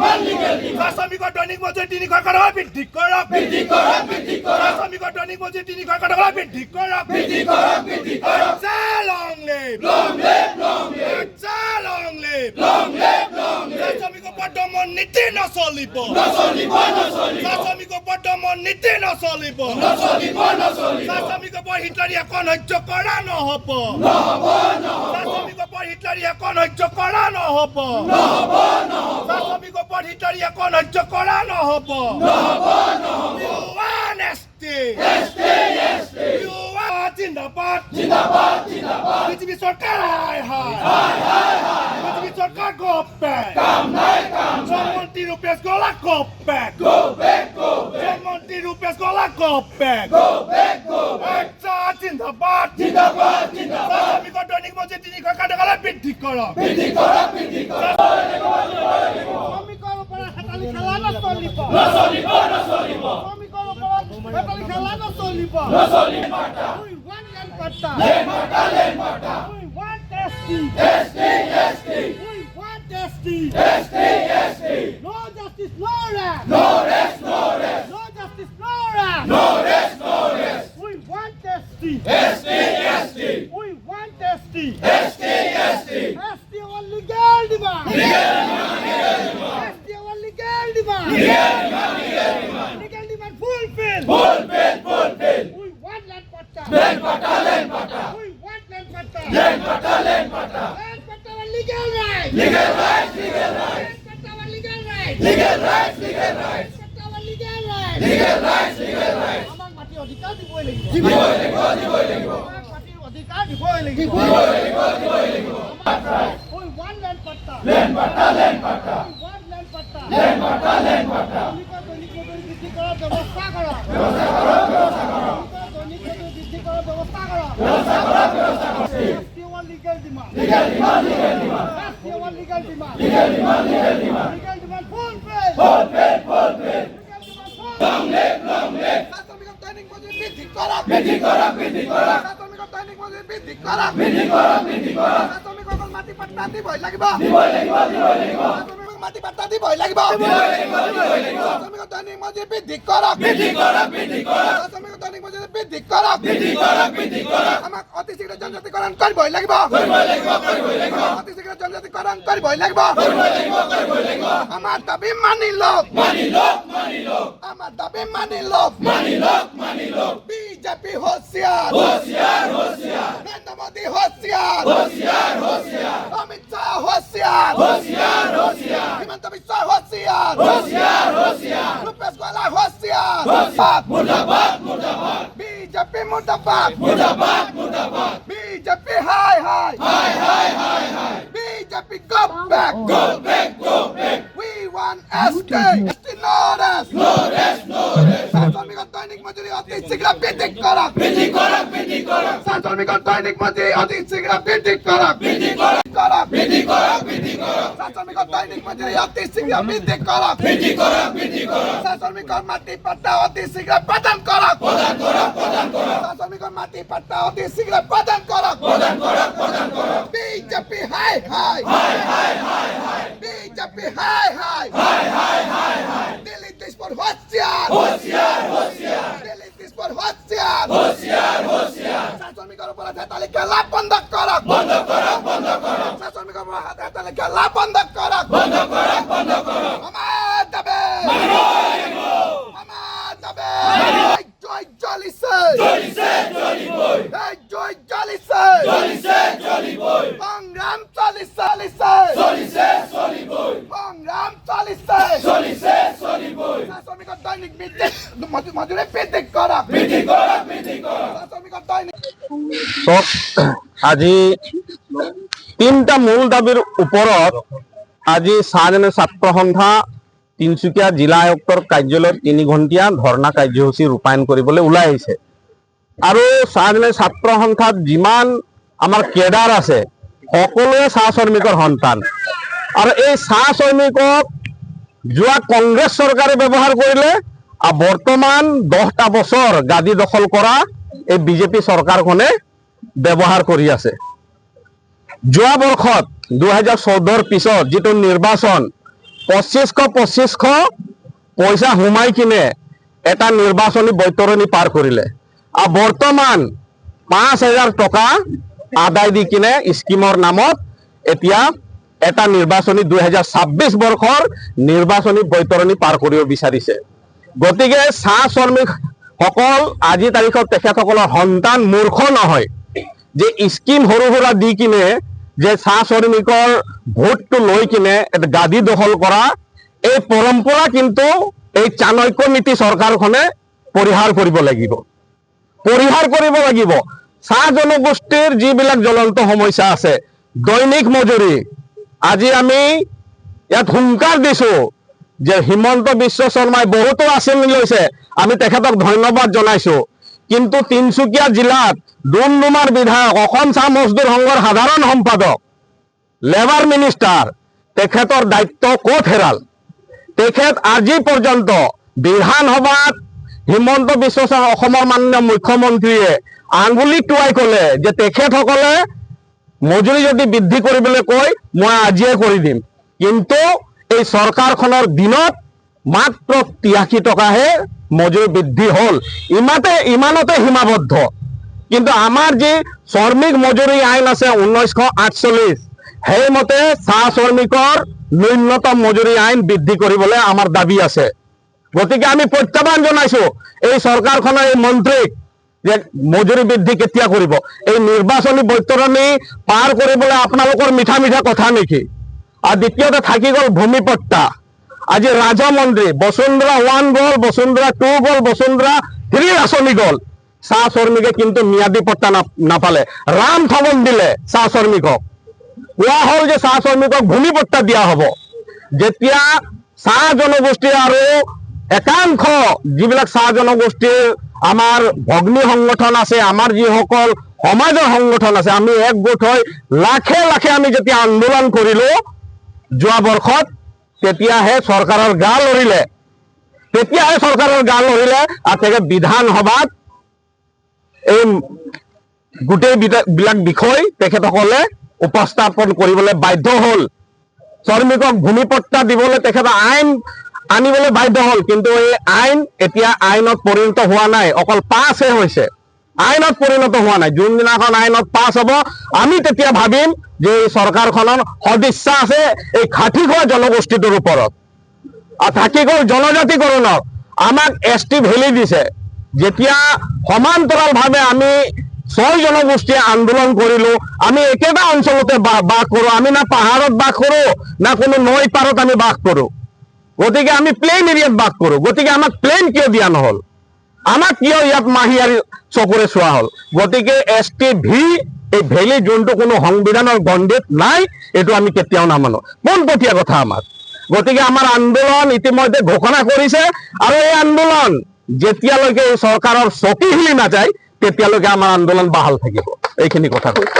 শ্ৰমিকৰ দৈনিক মজুৰি 300 টকা বৃদ্ধি কৰক শ্ৰমিকৰ দৈনিক মজুৰি 300 টকা বৃদ্ধি কৰক long live শ্ৰমিকৰ বৰ্তমান নীতি নচলিব শ্ৰমিকৰ বৰ্তমান নীতি নচলিব শ্ৰমিকৰ হিটলাৰী এখন সহ্য কৰা নহ'ব শ্ৰমিকৰ হিটলাৰী এখন সহ্য কৰা নহ'ব শ্ৰমিকৰ হিটলাৰী এখন সহ্য কৰা নহ'ব জিন্দাবাদ বিজেপি চৰকাৰ বিজেপি চৰকাৰ go back শ্ৰমমন্ত্ৰী ৰূপেশ গোলা go back শ্ৰমমন্ত্ৰী ৰূপেশ গোলা go back জিন্দাবাদ শ্ৰমিকৰ দৈনিক মজুৰি 300 টকা বৃদ্ধি কৰক শ্ৰমিকৰ ওপৰত হেতালি খেলা নচলিব শ্ৰমিকৰ ওপৰত হেতালি খেলা নচলিব we want land pata we want ST we want ST no justice no rest no justice no rest we want ST we want ST our legal demand ST our legal demand legal demand fulfill we want land pata we want land pata land pata our legal right land pata our legal right pata our legal right আমাক মাটি অধিকাৰ দিবই লাগিব আমাক মাটিৰ অধিকাৰ দিবই লাগিব we want land pata we want land pata দৈনিক মজুৰি বৃদ্ধি কৰাৰ ব্যৱস্থা কৰক দৈনিক মজুৰি বৃদ্ধি কৰাৰ ব্যৱস্থা কৰক legal demand fulfill long live শ্ৰমিকৰ দৈনিক মজুৰি বৃদ্ধি কৰক শ্ৰমিকৰ দৈনিক মজুৰি বৃদ্ধি কৰক শ্ৰমিকৰ মাটি পাট্টা দিবই লাগিব মাটি পাট্টা দিবই লাগিব শ্ৰমিকৰ দৈনিক মজুৰি বৃদ্ধি কৰক শ্ৰমিকৰ দৈনিক মজুৰি বৃদ্ধি কৰক আমাক অতি শীঘ্ৰ জনজাতিকৰণ কৰিবই লাগিব অতি শীঘ্ৰ জনজাতিকৰণ কৰিবই লাগিব আমাৰ দাবী মানি লওক আমাৰ দাবী মানি লওক বিজেপি হোশিয়াৰ নৰেন্দ্ৰ মোদী হোশিয়াৰ অমিত শ্বাহ হোশিয়াৰ হিমন্ত বিশ্ব হোশিয়াৰ রূপেশ গোলা হোশিয়ার বিজেপি মুর্দাবাদ বিজেপি হাই BJP go back we want ST no rest শ্ৰমিকৰ দৈনিক মজুৰি অতি শীঘ্ৰ বৃদ্ধি কৰক শ্ৰমিকৰ দৈনিক মজুৰি অতি শীঘ্ৰ বৃদ্ধি কৰক শ্ৰমিকৰ দৈনিক মজুৰি অতি শীঘ্ৰ বৃদ্ধি কৰক শ্ৰমিকৰ মাটি পাট্টা অতি শীঘ্ৰ প্ৰদান কৰক শ্ৰমিকৰ মাটি পাট্টা অতি শীঘ্ৰ প্ৰদান কৰক বিজেপি হাই বিজেপি হাই দিল্লী দিশপুৰ হোশিয়াৰ দিল্লী দিশপুৰ হোশিয়াৰ শ্ৰমিকৰ ওপৰত হেতালি খেলা বন্ধ কৰক শ্ৰমিকৰ ওপৰত হেতালি খেলা বন্ধ কৰক আমাৰ দাবি জয় জ্বলিছে জয় জ্বলিছে সংগ্ৰাম চলিছে সংগ্ৰাম চলিছে শ্ৰমিকৰ দৈনিক মজুৰি বৃদ্ধি কৰক শ্ৰমিকৰ দৈনিক আজি তিনটা মূল দাবীৰ ওপৰত আজি চাহজাহানী ছাত্ৰ সন্থা তিনচুকীয়া জিলা আয়ুক্তৰ কাৰ্যালয়ত 3 ঘণ্টীয়া ধৰ্ণা কাৰ্যসূচী ৰূপায়ণ কৰিবলৈ ওলাই আহিছে আৰু চাহজাহানী ছাত্ৰ সন্থাত যিমান আমাৰ কেডাৰ আছে সকলোৱে চাহ শ্ৰমিকৰ সন্তান আৰু এই চাহ শ্ৰমিকক যোৱা কংগ্ৰেছ চৰকাৰে ব্যৱহাৰ কৰিলে আৰু বৰ্তমান 10টা বছৰ গাদী দখল কৰা এই বিজেপি চৰকাৰখনে ব্যৱহাৰ কৰি আছে যোৱা বৰ্ষত 2014 পিছত যেটো নিৰ্বাচন 2500 পইচা সোমাই কিনে এটা নিৰ্বাচনী বৈতৰণি পাৰ কৰিলে আৰু বৰ্তমান 5000 টকা আদায় দি কিনে স্কিমৰ নামত এতিয়া এটা নিৰ্বাচনী 2026 বৰ্ষৰ নিৰ্বাচনী বৈতৰণি পাৰ কৰিব বিচাৰিছে। গতিকে চাহ শ্ৰমিকসকল আজি তাৰিখত তেখেতসকলৰ সন্তান মূৰ্খ নহয় যে স্কিম সৰু সুৰা দি কিনে যে চাহ শ্ৰমিকৰ ভোটটো লৈ কিনে এটা গাদী দখল কৰা এই পৰম্পৰা কিন্তু এই চাণক্য নীতি চৰকাৰখনে পৰিহাৰ কৰিব লাগিব। চাহ জনগোষ্ঠীৰ যিবিলাক জ্বলন্ত সমস্যা আছে, দৈনিক মজুৰি, আজি আমি ইয়াত হুংকাৰ দিছো যে হিমন্ত বিশ্ব শৰ্মাই বহুতো আঁচনি লৈছে, আমি তেখেতক ধন্যবাদ জনাইছো, কিন্তু তিনচুকীয়া জিলাত ডুমডুমাৰ বিধায়ক, অসম চাহ মজদুৰ সংঘৰ সাধাৰণ সম্পাদক, লেবাৰ মিনিষ্টাৰ, তেখেতৰ দায়িত্ব ক'ত হেৰাল? তেখেত আজি পৰ্যন্ত বিধানসভাত হিমন্ত বিশ্ব শৰ্মা অসমৰ মাননীয় মুখ্যমন্ত্ৰীয়ে আঙুলি টুৱাই ক'লে যে তেখেতসকলে মজুৰি যদি বৃদ্ধি কৰিবলৈ কয় মই আজিয়ে কৰি দিম, কিন্তু এই চৰকাৰখনৰ দিনত মাত্ৰ 83 টকাহে মজুৰি বৃদ্ধি হ'ল, ইমানতে সীমাবদ্ধ। কিন্তু আমাৰ যি শ্ৰমিক মজুৰি আইন আছে 1948, সেইমতে চাহ শ্ৰমিকৰ ন্যূনতম মজুৰি আইন বৃদ্ধি কৰিবলৈ আমাৰ দাবী আছে। গতিকে আমি প্ৰত্যাহ্বান জনাইছো এই চৰকাৰখনৰ এই মন্ত্ৰীক যে মজুৰি বৃদ্ধি কেতিয়া কৰিব? এই নিৰ্বাচনী বৈতৰণি পাৰ কৰিবলৈ আপোনালোকৰ মিঠা মিঠা কথা নেকি? আৰু দ্বিতীয়তে থাকি গ'ল ভূমিপট্টা। আজি ৰাজমন্ত্ৰী বসুন্ধৰা 1 গ'ল, বসুন্ধৰা 2 গ'ল, বসুন্ধৰা 3 আঁচনি গ'ল, চাহ শ্ৰমিকে কিন্তু ম্যাদী পট্টা নাপালে। ৰাম ঠগন দিলে চাহ শ্ৰমিকক, কোৱা হ'ল যে চাহ শ্ৰমিকক ভূমিপট্টা দিয়া হ'ব। যেতিয়া চাহ জনগোষ্ঠী আৰু একাংশ যিবিলাক চাহ জনগোষ্ঠীৰ আমাৰ ভগ্নী সংগঠন আছে, আমাৰ যিসকল সমাজৰ সংগঠন আছে, আমি একগোট হৈ লাখে লাখে আমি যেতিয়া আন্দোলন কৰিলো যোৱা বৰ্ষত, তেতিয়াহে চৰকাৰৰ গা লৰিলে আৰু তেখেত বিধানসভাত এই গোটেই বিলাক বিষয় তেখেতসকলে উপস্থাপন কৰিবলৈ বাধ্য হ'ল। শ্ৰমিকক ভূমিপট্টা দিবলৈ তেখেতে আইন আনিবলৈ বাধ্য হ'ল, কিন্তু এই আইন এতিয়া আইনত পৰিণত হোৱা নাই, অকল পাছহে হৈছে, আইনত পৰিণত হোৱা নাই। যোনদিনাখন আইনত পাছ হ'ব আমি তেতিয়া ভাবিম যে এই চৰকাৰখনৰ সদিচ্ছা আছে এই খাটি খোৱা জনগোষ্ঠীটোৰ ওপৰত। আৰু থাকি গ'ল জনজাতিকৰণক, আমাক ST ভেলি দিছে। যেতিয়া সমান্তৰালভাৱে আমি 6 জনগোষ্ঠীয়ে আন্দোলন কৰিলো, আমি একেটা অঞ্চলতে বাস কৰো, আমি না পাহাৰত বাস কৰো না কোনো নৈ পাৰত আমি বাস কৰো, গতিকে আমি প্লেইন এৰিয়াত বাস কৰো। গতিকে আমাক প্লেইন কিয় দিয়া নহ'ল? আমাক কিয় ইয়াত মাহিয়াৰী চকুৰে চোৱা হ'ল? গতিকে ST এই ভেলি যোনটো কোনো সংবিধানৰ গণ্ডিত নাই, এইটো আমি কেতিয়াও নামানো, পোনপটীয়া কথা আমাৰ। গতিকে আমাৰ আন্দোলন ইতিমধ্যে ঘোষণা কৰিছে, আৰু এই আন্দোলন যেতিয়ালৈকে এই চৰকাৰৰ চকী হিলি নাযায় তেতিয়ালৈকে আমাৰ আন্দোলন বাহাল থাকিব। এইখিনি কথা কৈছো।